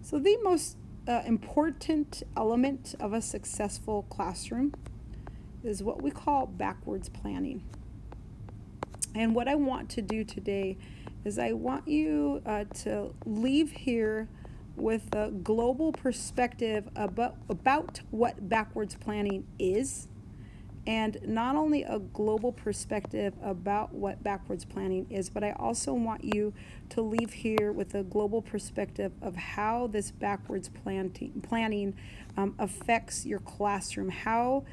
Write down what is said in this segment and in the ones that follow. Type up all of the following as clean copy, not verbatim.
So, the most important element of a successful classroom is what we call backwards planning. And what I want to do today is I want you to leave here with a global perspective about what backwards planning is, and not only a global perspective about what backwards planning is, but I also want you to leave here with a global perspective of how this backwards planning affects your classroom, how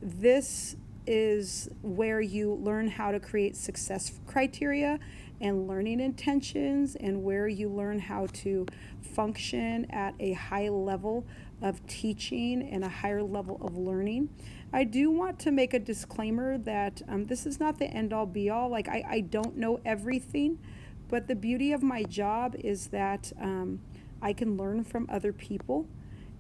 this is where you learn how to create success criteria and learning intentions, and where you learn how to function at a high level of teaching and a higher level of learning. I do want to make a disclaimer that this is not the end all be all. Like, I don't know everything, but the beauty of my job is that I can learn from other people.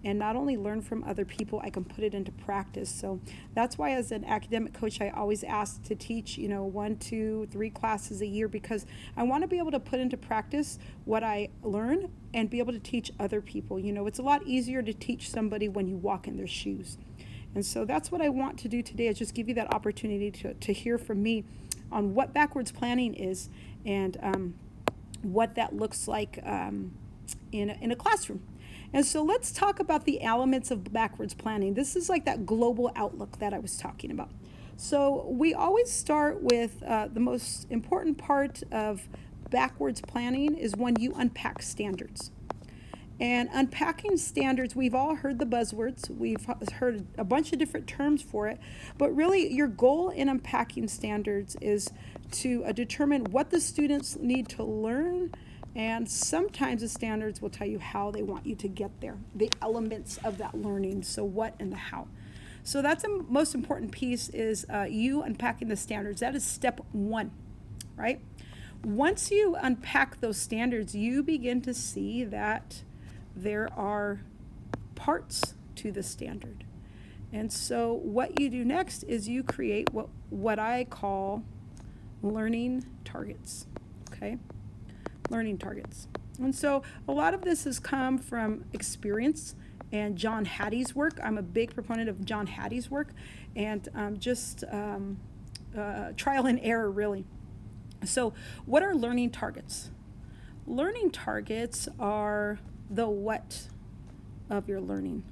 And not only learn from other people, I can put it into practice. So that's why, as an academic coach, I always ask to teach, 1, 2, 3 classes a year, because I want to be able to put into practice what I learn and be able to teach other people. It's a lot easier to teach somebody when you walk in their shoes. And so that's what I want to do today, is just give you that opportunity to hear from me on what backwards planning is, and what that looks like in a classroom. And so let's talk about the elements of backwards planning. This is like that global outlook that I was talking about. So we always start with the most important part of backwards planning is when you unpack standards. And unpacking standards, we've all heard the buzzwords. We've heard a bunch of different terms for it. But really, your goal in unpacking standards is to determine what the students need to learn. And sometimes the standards will tell you how they want you to get there, the elements of that learning, so what and the how. So that's the most important piece, is you unpacking the standards. That is step 1, right? Once you unpack those standards, you begin to see that there are parts to the standard. And so what you do next is you create what I call learning targets, okay? Learning targets. And so a lot of this has come from experience and John Hattie's work. I'm a big proponent of John Hattie's work, and just trial and error, really. So what are learning targets? Learning targets are the what of your learning.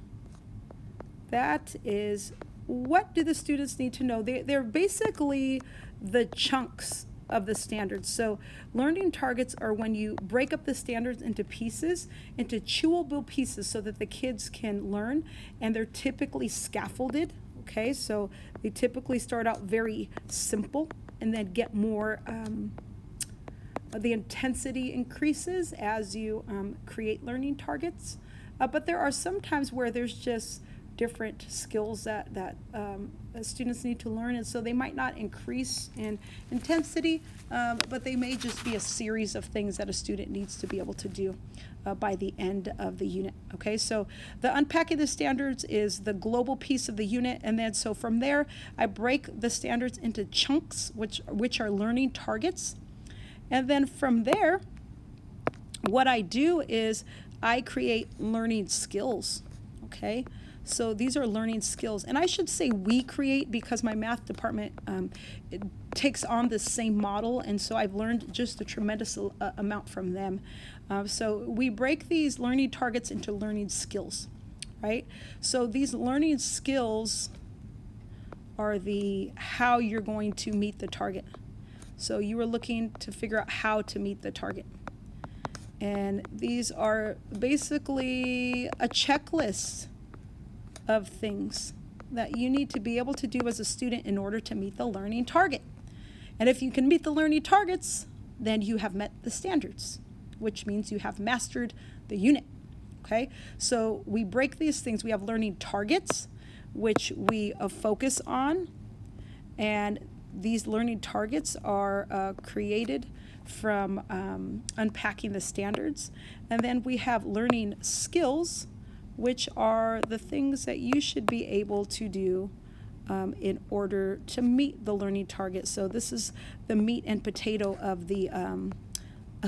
That is, what do the students need to know? They're basically the chunks of the standards. So learning targets are when you break up the standards into pieces, into chewable pieces, so that the kids can learn, and they're typically scaffolded. Okay, so they typically start out very simple and then get more, the intensity increases as you create learning targets. But there are some times where there's just different skills that students need to learn, and so they might not increase in intensity, but they may just be a series of things that a student needs to be able to do by the end of the unit. Okay, so the unpacking the standards is the global piece of the unit, and then so from there I break the standards into chunks, which are learning targets, and then from there what I do is I create learning skills. Okay, so these are learning skills, and I should say we create, because my math department it takes on this same model, and so I've learned just a tremendous amount from them. So we break these learning targets into learning skills, right? So these learning skills are the how you're going to meet the target. So you are looking to figure out how to meet the target. And these are basically a checklist of things that you need to be able to do as a student in order to meet the learning target. And if you can meet the learning targets, then you have met the standards, which means you have mastered the unit. Okay, so we break these things. We have learning targets, which we focus on, and these learning targets are created from unpacking the standards. And then we have learning skills, which are the things that you should be able to do in order to meet the learning target. So this is the meat and potato of the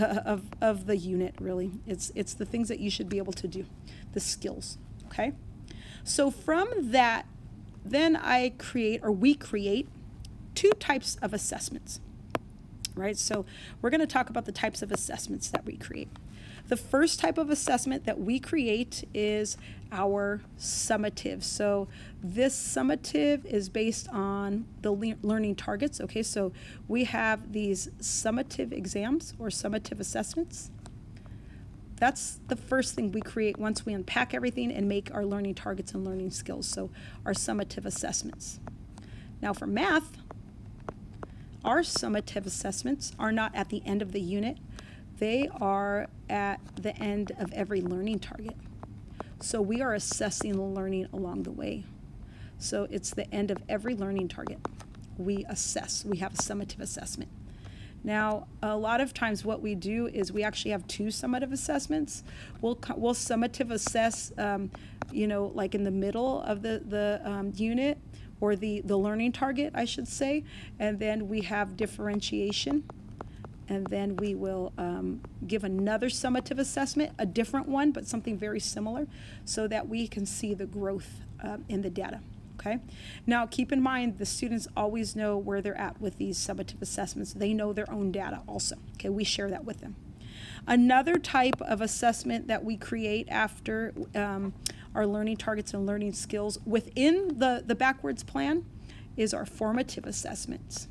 of the unit, really. It's the things that you should be able to do, the skills, okay? So from that, then we create 2 types of assessments, right? So we're going to talk about the types of assessments that we create. The first type of assessment that we create is our summative. So this summative is based on the learning targets. Okay, so we have these summative exams or summative assessments. That's the first thing we create once we unpack everything and make our learning targets and learning skills. So our summative assessments. Now for math, our summative assessments are not at the end of the unit. They are at the end of every learning target. So we are assessing the learning along the way. So it's the end of every learning target. We assess. We have a summative assessment. Now, a lot of times what we do is we actually have 2 summative assessments. We'll summative assess, like in the middle of the unit, or the learning target, I should say. And then we have differentiation. And then we will give another summative assessment, a different one, but something very similar, so that we can see the growth in the data, okay? Now, keep in mind, the students always know where they're at with these summative assessments. They know their own data also, okay? We share that with them. Another type of assessment that we create after our learning targets and learning skills within the backwards plan is our formative assessments.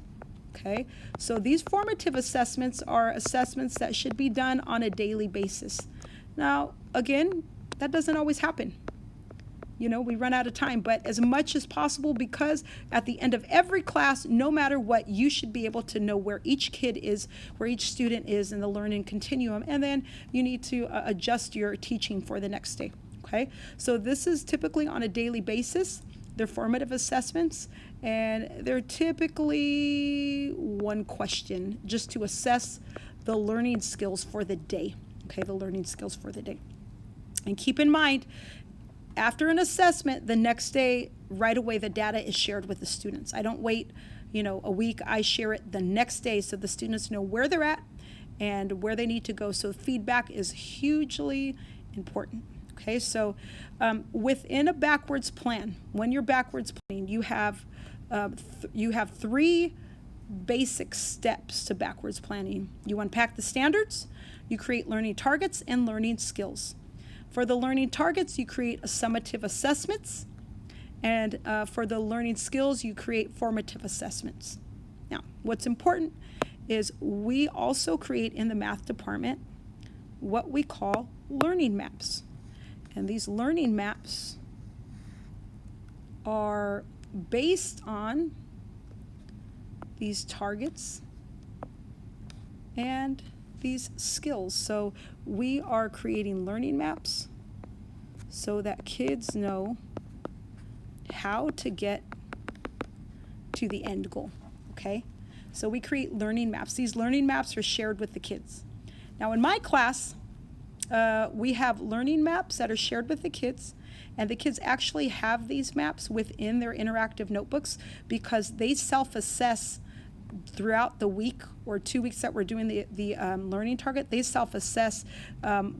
Okay, so these formative assessments are assessments that should be done on a daily basis. Now, again, that doesn't always happen. We run out of time, but as much as possible, because at the end of every class, no matter what, you should be able to know where each kid is, where each student is in the learning continuum, and then you need to adjust your teaching for the next day. Okay, so this is typically on a daily basis. They're formative assessments, and they're typically 1 question just to assess the learning skills for the day. Okay, the learning skills for the day. And keep in mind, after an assessment, the next day, right away, the data is shared with the students. I don't wait, a week. I share it the next day so the students know where they're at and where they need to go. So feedback is hugely important. Okay, so within a backwards plan, when you're backwards planning, you have 3 basic steps to backwards planning. You unpack the standards, you create learning targets and learning skills. For the learning targets, you create summative assessments, and for the learning skills, you create formative assessments. Now, what's important is we also create in the math department what we call learning maps. And these learning maps are based on these targets and these skills. So we are creating learning maps so that kids know how to get to the end goal, okay? So we create learning maps. These learning maps are shared with the kids. Now in my class, we have learning maps that are shared with the kids, and the kids actually have these maps within their interactive notebooks because they self-assess throughout the week or 2 weeks that we're doing the learning target. They self-assess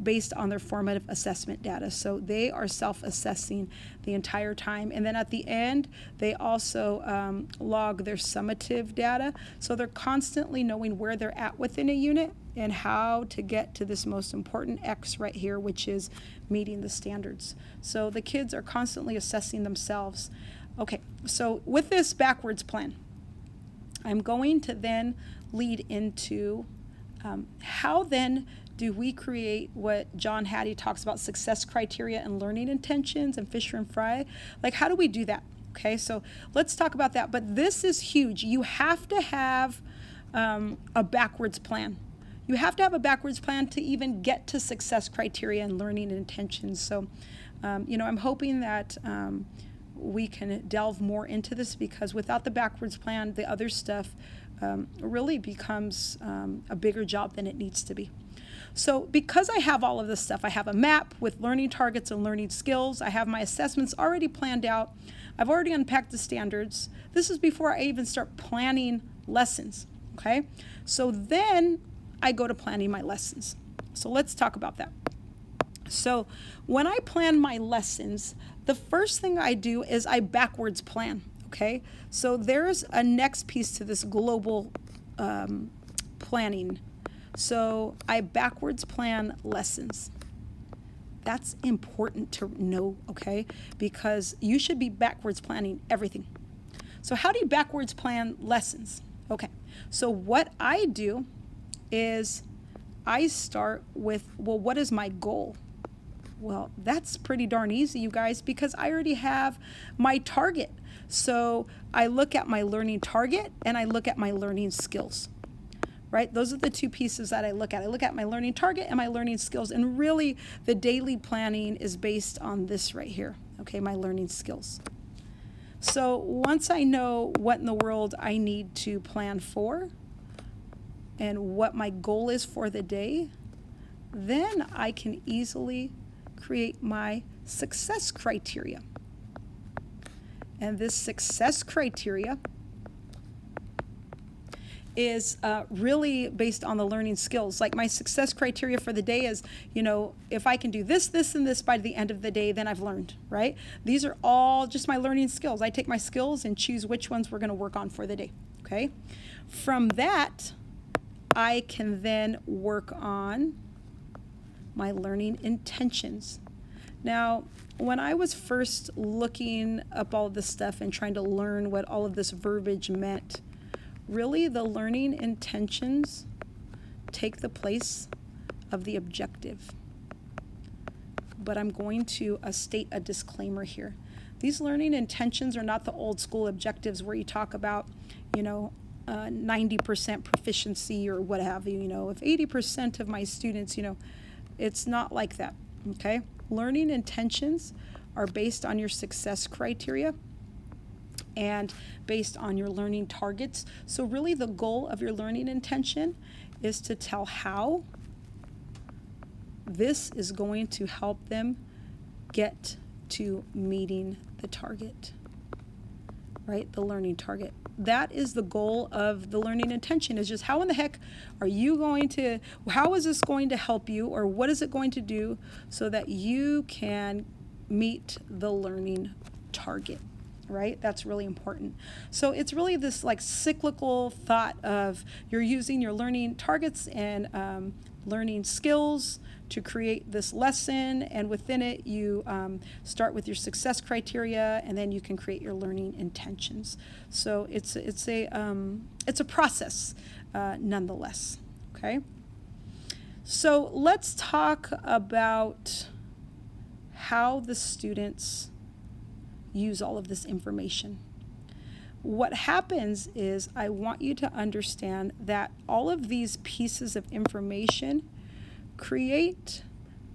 based on their formative assessment data. So they are self-assessing the entire time. And then at the end, they also log their summative data. So they're constantly knowing where they're at within a unit and how to get to this most important X right here, which is meeting the standards. So the kids are constantly assessing themselves. Okay, so with this backwards plan, I'm going to then lead into how then do we create what John Hattie talks about, success criteria and learning intentions, and Fisher and Fry. Like, how do we do that? Okay, so let's talk about that. But this is huge. You have to have a backwards plan. You have to have a backwards plan to even get to success criteria and learning intentions. So, I'm hoping that we can delve more into this, because without the backwards plan, the other stuff really becomes a bigger job than it needs to be. So because I have all of this stuff, I have a map with learning targets and learning skills. I have my assessments already planned out. I've already unpacked the standards. This is before I even start planning lessons, okay? So then I go to planning my lessons. So let's talk about that. So when I plan my lessons, the first thing I do is I backwards plan, okay? So there's a next piece to this global planning. So I backwards plan lessons. That's important to know, okay? Because you should be backwards planning everything. So how do you backwards plan lessons? Okay, so what I do is I start with, well, what is my goal? Well, that's pretty darn easy, you guys, because I already have my target. So I look at my learning target and I look at my learning skills, right? Those are the two pieces that I look at. I look at my learning target and my learning skills. And really, the daily planning is based on this right here, okay, my learning skills. So once I know what in the world I need to plan for and what my goal is for the day, then I can easily create my success criteria. And this success criteria is really based on the learning skills. Like my success criteria for the day is, you know, if I can do this, this, and this by the end of the day, then I've learned, right? These are all just my learning skills. I take my skills and choose which ones we're going to work on for the day, okay? From that, I can then work on my learning intentions. Now, when I was first looking up all of this stuff and trying to learn what all of this verbiage meant, really the learning intentions take the place of the objective. But I'm going to state a disclaimer here. These learning intentions are not the old school objectives where you talk about, you know, 90% proficiency or what have you, you know, if 80% of my students, you know, it's not like that, okay? Learning intentions are based on your success criteria and based on your learning targets. So really the goal of your learning intention is to tell how this is going to help them get to meeting the target, right? The learning target. That is the goal of the learning intention, is just how in the heck are you going to, how is this going to help you, or what is it going to do so that you can meet the learning target, right? That's really important. So it's really this like cyclical thought of you're using your learning targets and learning skills to create this lesson, and within it you start with your success criteria, and then you can create your learning intentions. So it's a process nonetheless. Okay. So let's talk about how the students use all of this information. What happens is I want you to understand that all of these pieces of information create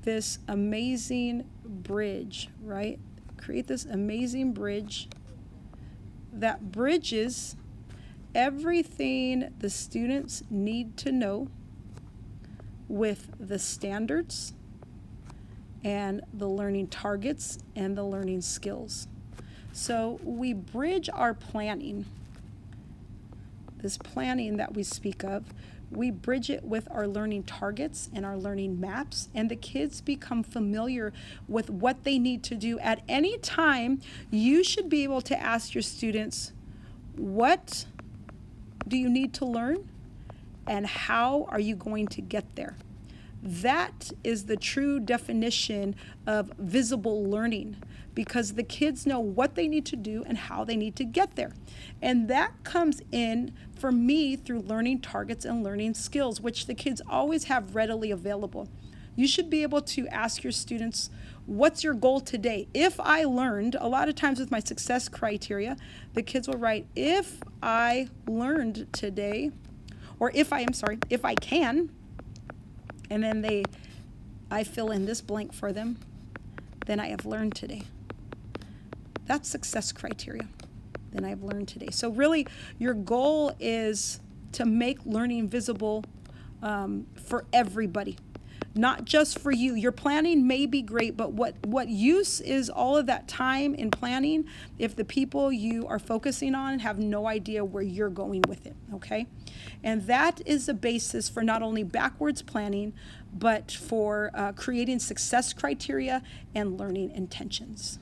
this amazing bridge, right? Create this amazing bridge that bridges everything the students need to know with the standards and the learning targets and the learning skills. So we bridge our planning, this planning that we speak of, we bridge it with our learning targets and our learning maps, and the kids become familiar with what they need to do. At any time, you should be able to ask your students, what do you need to learn, and how are you going to get there? That is the true definition of visible learning, because the kids know what they need to do and how they need to get there. And that comes in for me through learning targets and learning skills, which the kids always have readily available. You should be able to ask your students, what's your goal today? If I learned, a lot of times with my success criteria, the kids will write, if I learned today, or if I can, and then I fill in this blank for them, then I have learned today. That's success criteria. Then I have learned today. So really, your goal is to make learning visible for everybody. not just for you. Your planning may be great, but what use is all of that time in planning if the people you are focusing on have no idea where you're going with it, okay? And that is the basis for not only backwards planning, but for creating success criteria and learning intentions.